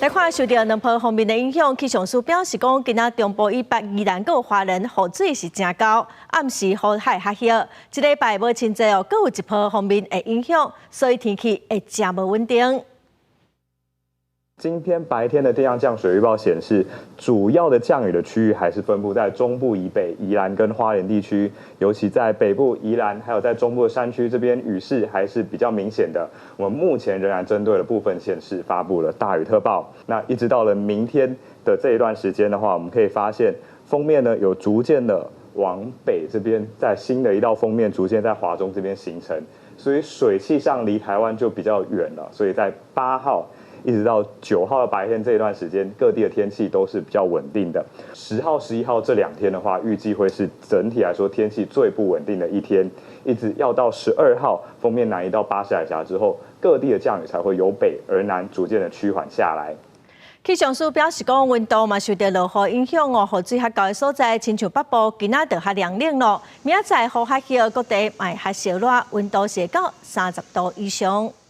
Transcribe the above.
来看受到两波方面的影响，气象署表示讲，今仔中部以北宜兰有花莲雨水是真高，暗时雨海较少。这礼拜无清济哦，佫有一波方面的影响，所以天气会真无稳定。今天白天的电样降水预报显示，主要的降雨的区域还是分布在中部以北、宜兰跟花莲地区，尤其在北部宜兰，还有在中部的山区这边雨势还是比较明显的。我们目前仍然针对了部分县市发布了大雨特报。那一直到了明天的这一段时间的话，我们可以发现锋面呢有逐渐的往北这边，在新的一道锋面逐渐在华中这边形成，所以水气上离台湾就比较远了。所以在8号。一直到9号的白天这一段时间，各地的天气都是比较稳定的。10号、11号这2天的话，预计会是整体来说天气最不稳定的一天，一直要到12号，锋面南移到巴士海峡之后，各地的降雨才会由北而南逐渐的趋缓下来。气象署表示讲，温度嘛受到落雨影响哦，雨水较高的所在，亲像北部今仔就较凉冷咯，明仔载雨较少，各地嘛较少热，温度是到30度以上。